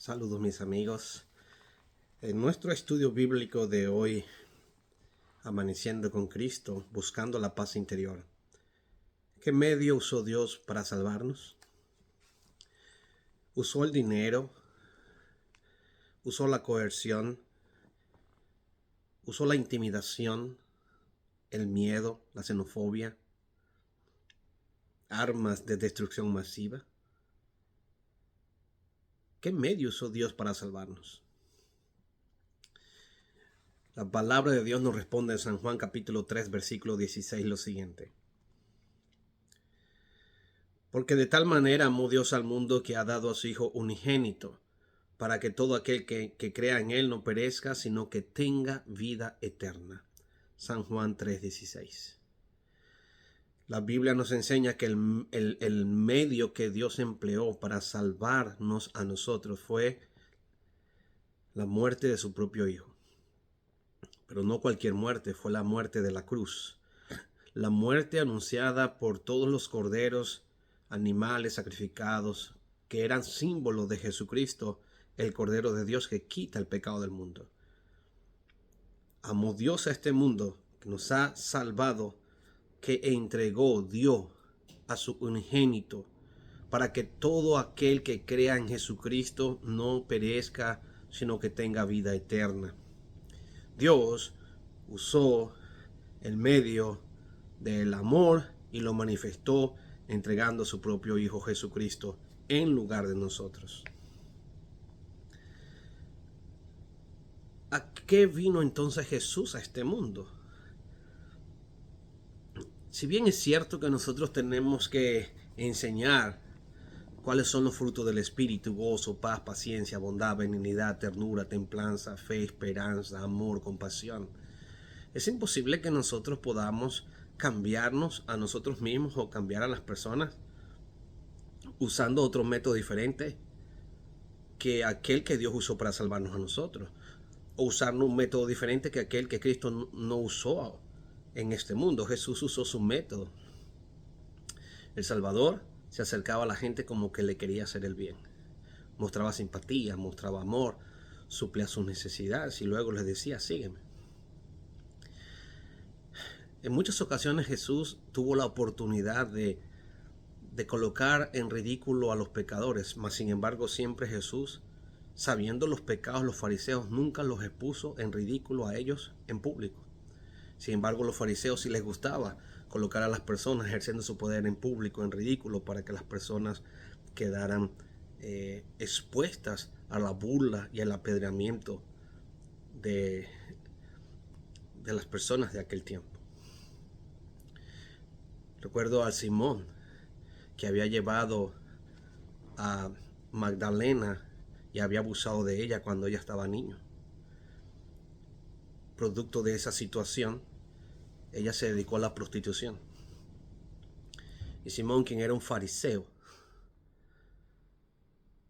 Saludos mis amigos. En nuestro estudio bíblico de hoy, Amaneciendo con Cristo, buscando la paz interior, ¿qué medio usó Dios para salvarnos? ¿Usó el dinero? ¿Usó la coerción? ¿Usó la intimidación? ¿El miedo? ¿La xenofobia? ¿Armas de destrucción masiva? ¿Qué medio usó Dios para salvarnos? La palabra de Dios nos responde en San Juan capítulo 3, versículo 16 lo siguiente. Porque de tal manera amó Dios al mundo que ha dado a su Hijo unigénito, para que todo aquel que crea en Él no perezca, sino que tenga vida eterna. San Juan 3:16. La Biblia nos enseña que el medio que Dios empleó para salvarnos a nosotros fue la muerte de su propio Hijo. Pero no cualquier muerte, fue la muerte de la cruz. La muerte anunciada por todos los corderos, animales sacrificados, que eran símbolos de Jesucristo, el Cordero de Dios que quita el pecado del mundo. Amó Dios a este mundo, que nos ha salvado, que dio a su unigénito, para que todo aquel que crea en Jesucristo no perezca, sino que tenga vida eterna. Dios usó el medio del amor y lo manifestó entregando a su propio Hijo Jesucristo en lugar de nosotros. ¿A qué vino entonces Jesús a este mundo? Si bien es cierto que nosotros tenemos que enseñar cuáles son los frutos del Espíritu: gozo, paz, paciencia, bondad, benignidad, ternura, templanza, fe, esperanza, amor, compasión, es imposible que nosotros podamos cambiarnos a nosotros mismos o cambiar a las personas usando otro método diferente que aquel que Dios usó para salvarnos a nosotros, o usar un método diferente que aquel que Cristo no usó en este mundo. Jesús usó su método. El Salvador se acercaba a la gente como que le quería hacer el bien. Mostraba simpatía, mostraba amor, suplía sus necesidades y luego les decía: sígueme. En muchas ocasiones Jesús tuvo la oportunidad de colocar en ridículo a los pecadores, mas sin embargo siempre Jesús, sabiendo los pecados, los fariseos, nunca los expuso en ridículo a ellos en público. Sin embargo, a los fariseos sí les gustaba colocar a las personas ejerciendo su poder en público, en ridículo, para que las personas quedaran expuestas a la burla y al apedreamiento de las personas de aquel tiempo. Recuerdo a Simón, que había llevado a Magdalena y había abusado de ella cuando ella estaba niño. Producto de esa situación, ella se dedicó a la prostitución. Y Simón, quien era un fariseo,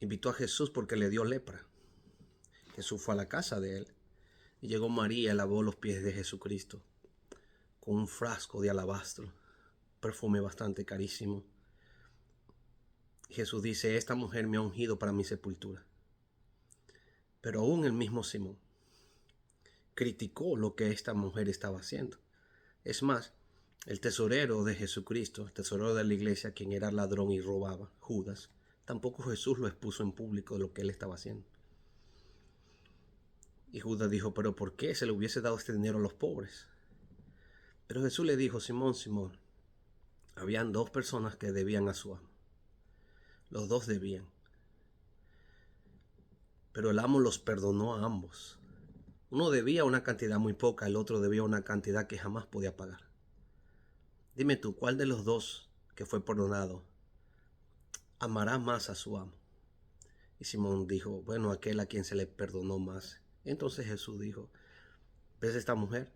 invitó a Jesús porque le dio lepra. Jesús fue a la casa de él y llegó María y lavó los pies de Jesucristo con un frasco de alabastro, perfume bastante carísimo. Jesús dice: esta mujer me ha ungido para mi sepultura. Pero aún el mismo Simón criticó lo que esta mujer estaba haciendo. Es más, el tesorero de Jesucristo, el tesorero de la iglesia, quien era ladrón y robaba, Judas, tampoco Jesús lo expuso en público de lo que él estaba haciendo. Y Judas dijo: pero ¿por qué se le hubiese dado este dinero a los pobres? Pero Jesús le dijo: Simón, Simón, habían dos personas que debían a su amo. Los dos debían. Pero el amo los perdonó a ambos. Uno debía una cantidad muy poca, el otro debía una cantidad que jamás podía pagar. Dime tú, ¿cuál de los dos que fue perdonado amará más a su amo? Y Simón dijo: bueno, aquel a quien se le perdonó más. Entonces Jesús dijo: ¿ves esta mujer?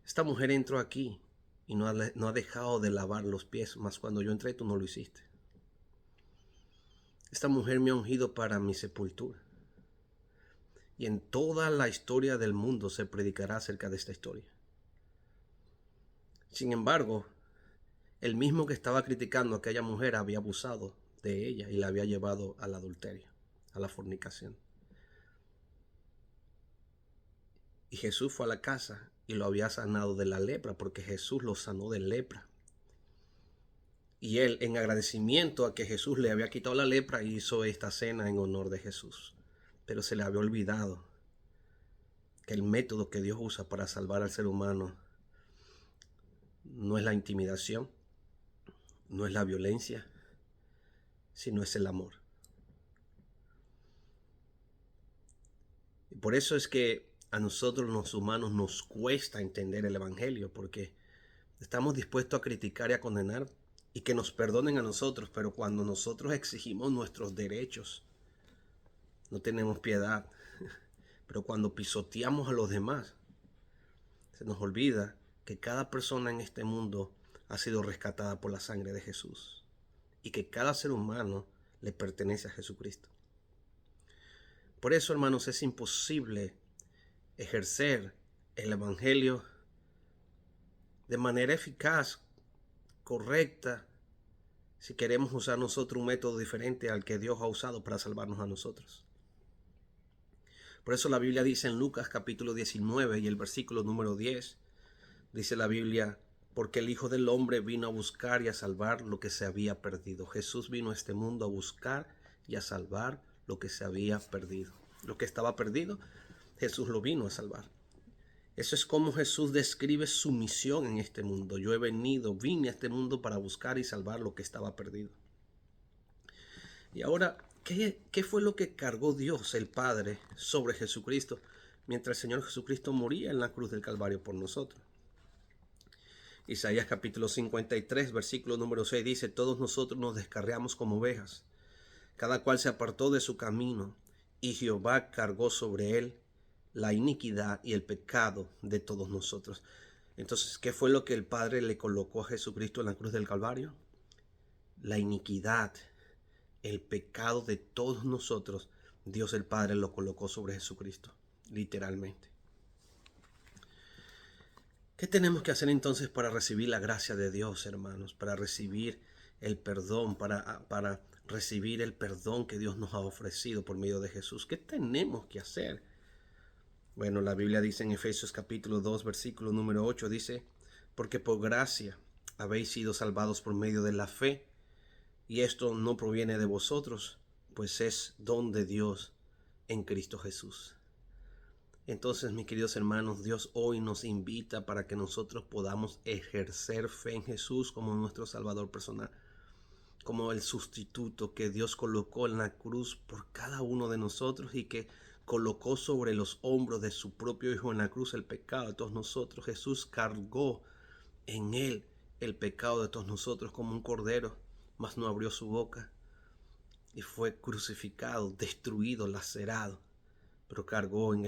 Esta mujer entró aquí y no ha dejado de lavar los pies, mas cuando yo entré tú no lo hiciste. Esta mujer me ha ungido para mi sepultura. Y en toda la historia del mundo se predicará acerca de esta historia. Sin embargo, el mismo que estaba criticando a aquella mujer había abusado de ella y la había llevado al adulterio. a la fornicación. Y Jesús fue a la casa y lo había sanado de la lepra, porque Jesús lo sanó de lepra. Y él, en agradecimiento a que Jesús le había quitado la lepra, hizo esta cena en honor de Jesús. Pero se le había olvidado que el método que Dios usa para salvar al ser humano no es la intimidación, no es la violencia, sino es el amor. Y por eso es que a nosotros los humanos nos cuesta entender el Evangelio, porque estamos dispuestos a criticar y a condenar y que nos perdonen a nosotros, pero cuando nosotros exigimos nuestros derechos, no tenemos piedad. Pero cuando pisoteamos a los demás, se nos olvida que cada persona en este mundo ha sido rescatada por la sangre de Jesús y que cada ser humano le pertenece a Jesucristo. Por eso, hermanos, es imposible ejercer el Evangelio de manera eficaz, correcta, si queremos usar nosotros un método diferente al que Dios ha usado para salvarnos a nosotros. Por eso la Biblia dice en Lucas capítulo 19 y el versículo número 10, dice la Biblia, porque el Hijo del Hombre vino a buscar y a salvar lo que se había perdido. Jesús vino a este mundo a buscar y a salvar lo que se había perdido. Lo que estaba perdido, Jesús lo vino a salvar. Eso es como Jesús describe su misión en este mundo. Yo vine a este mundo para buscar y salvar lo que estaba perdido. Y ahora, ¿qué fue lo que cargó Dios, el Padre, sobre Jesucristo mientras el Señor Jesucristo moría en la cruz del Calvario por nosotros? Isaías capítulo 53, versículo número 6 dice, todos nosotros nos descarriamos como ovejas, cada cual se apartó de su camino, y Jehová cargó sobre él la iniquidad y el pecado de todos nosotros. Entonces, ¿qué fue lo que el Padre le colocó a Jesucristo en la cruz del Calvario? La iniquidad, el pecado de todos nosotros, Dios el Padre lo colocó sobre Jesucristo, literalmente. ¿Qué tenemos que hacer entonces para recibir la gracia de Dios, hermanos? Para recibir el perdón, para recibir el perdón que Dios nos ha ofrecido por medio de Jesús. ¿Qué tenemos que hacer? Bueno, la Biblia dice en Efesios capítulo 2, versículo número 8, dice, porque por gracia habéis sido salvados por medio de la fe, y esto no proviene de vosotros, pues es don de Dios en Cristo Jesús. Entonces, mis queridos hermanos, Dios hoy nos invita para que nosotros podamos ejercer fe en Jesús como nuestro Salvador personal, como el sustituto que Dios colocó en la cruz por cada uno de nosotros y que colocó sobre los hombros de su propio Hijo en la cruz el pecado de todos nosotros. Jesús cargó en él el pecado de todos nosotros como un cordero, mas no abrió su boca y fue crucificado, destruido, lacerado, pero cargó en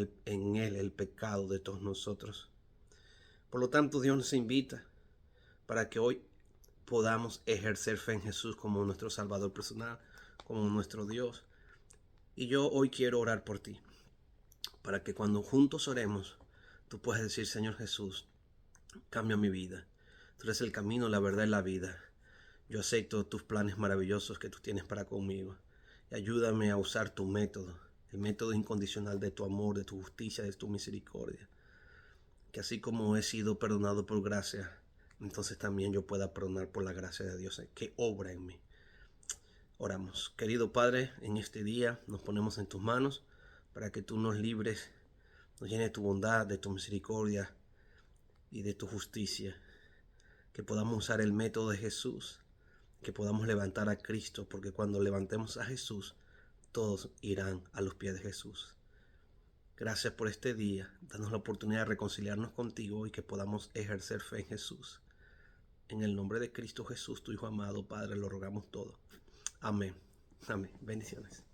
él el pecado de todos nosotros. Por lo tanto, Dios nos invita para que hoy podamos ejercer fe en Jesús como nuestro Salvador personal, como nuestro Dios. Y yo hoy quiero orar por ti, para que cuando juntos oremos, tú puedas decir, Señor Jesús, cambia mi vida. Tú eres el camino, la verdad y la vida. Yo acepto tus planes maravillosos que tú tienes para conmigo. Y ayúdame a usar tu método, el método incondicional de tu amor, de tu justicia, de tu misericordia. Que así como he sido perdonado por gracia, entonces también yo pueda perdonar por la gracia de Dios que obra en mí. Oramos. Querido Padre, en este día nos ponemos en tus manos para que tú nos libres, nos llenes de tu bondad, de tu misericordia y de tu justicia. Que podamos usar el método de Jesús, que podamos levantar a Cristo, porque cuando levantemos a Jesús, todos irán a los pies de Jesús. Gracias por este día. Danos la oportunidad de reconciliarnos contigo y que podamos ejercer fe en Jesús. En el nombre de Cristo Jesús, tu Hijo amado, Padre, lo rogamos todo. Amén. Amén. Bendiciones.